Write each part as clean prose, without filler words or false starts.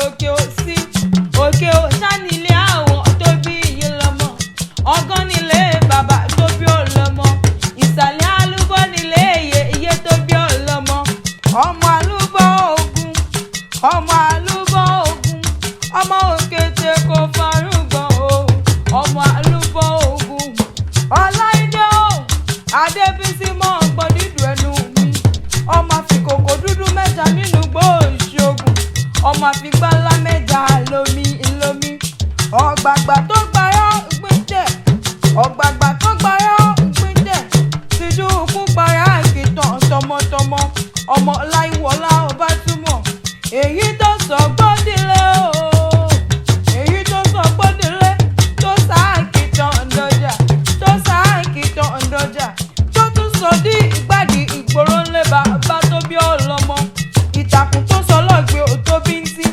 Okeho sí Okeho ṣánilé àwọn tó bí iye lọ́mọ ọgán nílé bàbá tó bí ọlọ́mọ ìsàlẹ̀ àlùbọ́ nílé iye tó bí ọlọ́mọ ọmọ àlùbọ́ ogun ọmọ àlùbọ́ ogun ọmọ òkété kò farúgbọ̀n o ọmọ àlùbọ́ ogun ọláìdé o adébísí mọ́ ọgbọ́n dídùn ẹnu mi ọmọ àfikòkò dúdú mẹ́ta nínú gbòòṣogùn ọmọ àfigbálá mẹ́ta lómi ọ̀gbàgbà tó gbàyọ́ gbìntẹ̀ ọ̀gbàgbà tó gbàyọ́ gbìntẹ̀ tìjú kú para ìkìtàn tọmọtọmọ ọmọ láìwọlá ọba túmọ̀ èyí tó sọ gbọ́dílé o èyí tó sọ gbọ́dílé tó sáàkìtàn ǹdọ̀jà tó sáàkìtàn ǹdọ̀jà tó tún sọ dí ìgbàdí ìgboro ńlẹ̀ bàbá tó bí ọlọ́mọ ìtàkùn tó sọ lọ́gbẹ̀ẹ́ òtóbi ń tí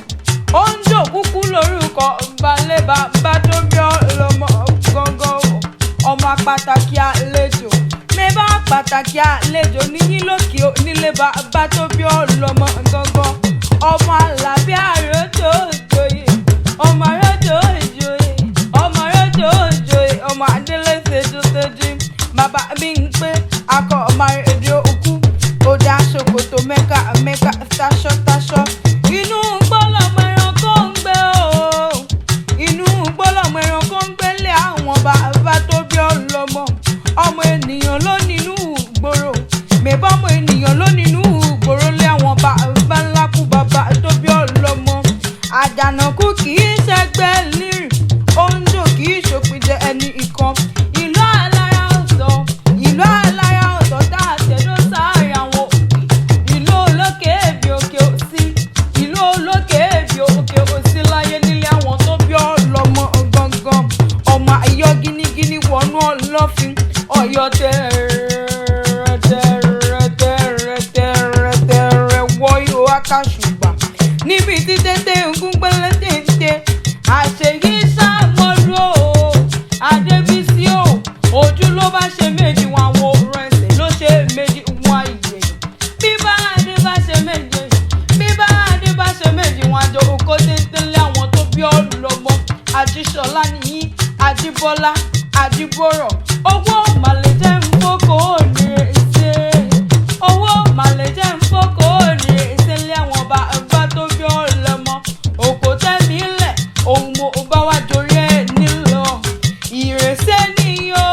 ó ń jò kúkú lórúkọ balẹ̀ bàbá tó bí ọlọ́mọ gángan ọmọ pàtàkì àlejò mẹ́bà pàtàkì àlejò níyìn lókè onílé bàbá tó bí ọlọ́mọ gángan ọmọ àlàbí àròjò òjòyè ọmọ àròjò òjòyè ọmọ àròjò òjòyè ọmọ adélé ṣèjúṣèjú bàbá mi ń pé akọ ọmọ èdè òkú ó dá ṣòkòtò mẹ́ka táṣọ inú gbọ́lọ́mọ ẹranko ń gbé o inú gbọ́lọ́mọ ẹranko ń gbélé àwọn bàbá tó bí ọlọ́mọ ọmọ ènìyàn ló nínú ìgboro mẹ́bà ọmọ ènìyàn ló nínú ìgboro lé àwọn bàbá ńlá kú bàbá tó bí ọlọ́mọ àjànàkú kì í ṣẹgbẹ́ lírìn oúnjẹ kì í ṣòpìjẹ ẹni ìkan ìlú alára ọ̀tọ̀ tá a tẹ̀dó sáàrin àwọn òbí ìlú olókè èbí Okeho sí ìlú olókè èbí Okeho sí láyé nílé àwọn tó bí ọlọ́mọ gangan ọmọ ayọ̀ gínígíní wọnú ọlọ́fin ọ̀yọ́ tẹ̀rẹ̀tẹ̀rẹ̀tẹ̀rẹ̀tẹ̀rẹ̀ wọ ihò akásùgbà níbi tí tètè ń gún gbẹ́lẹ́ tètè àṣeyí sàmọ́lú o adébísí o ojú ló bá ṣe méjì wọn àwọn òrùn ẹsẹ̀ ló ṣe méjì wọn ìyẹn bíbá adé bá ṣe méjì wọn àjọ òkò tètè lé àwọn tó bí ọlọ́mọ àjíṣọlá nìyí àjíbọ́lá àjíbọ̀rọ̀ owó màlẹ́jẹ́ ń fọ́kọ̀ òní ṣe owó màlẹ́jẹ́ ń fọ́kọ̀ òní ṣe lé àwọn bàbá tó bí ọlọ́mọ òkò tẹ́mi lẹ̀ ohun mo bá wá jorí ẹ̀ nílò ìrẹsẹ̀ nìyí o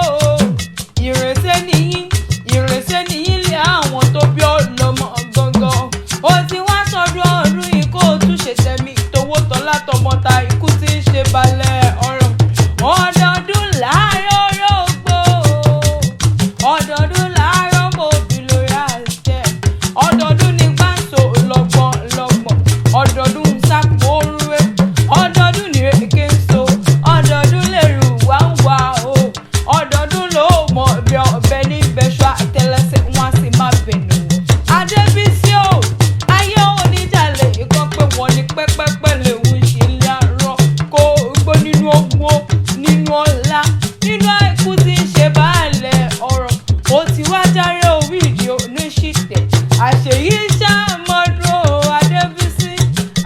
ìrẹsẹ̀ nìyí lé àwọn tó bí ọlọ́mọ gangan ó ti wá sọdún ọdún yìí kó o tún ṣe tẹ̀mí tówó tọ́lá tọmọta ikú tí ń ṣe balẹ̀ ọ̀rọ̀ ọdọọdún láàárọ̀ orógbó ọdọọdún láàárọ̀ mọ́bí lórí àṣẹ ọdọọdún ní gbàǹso lọ́gbọ̀n ọdọọdún sápò orúwé ọdọọdún ní èké ń so ọdọọdún lè rù wá ń wá o ọdọọdún ló mọ̀ bí ọbẹ̀ ní ìbẹ̀ṣọ́ àtẹlẹsẹ̀ wọn sì má bẹ̀nù adébísí o ayé oníjàlè kan pé wọ́n ní pẹ́pẹ́pẹ́ lèun ṣe ilé àárọ̀ kó gbó nínú owó nínú ọlá nínú àìkú tí ń ṣe báàlẹ̀ ọ̀rọ̀ ó ti wá járe orí ìdí oníṣìtẹ̀ àṣeyí ṣàmọ́dún adébísí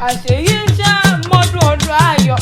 àṣeyí ṣàmọ́dún ọdún ayọ̀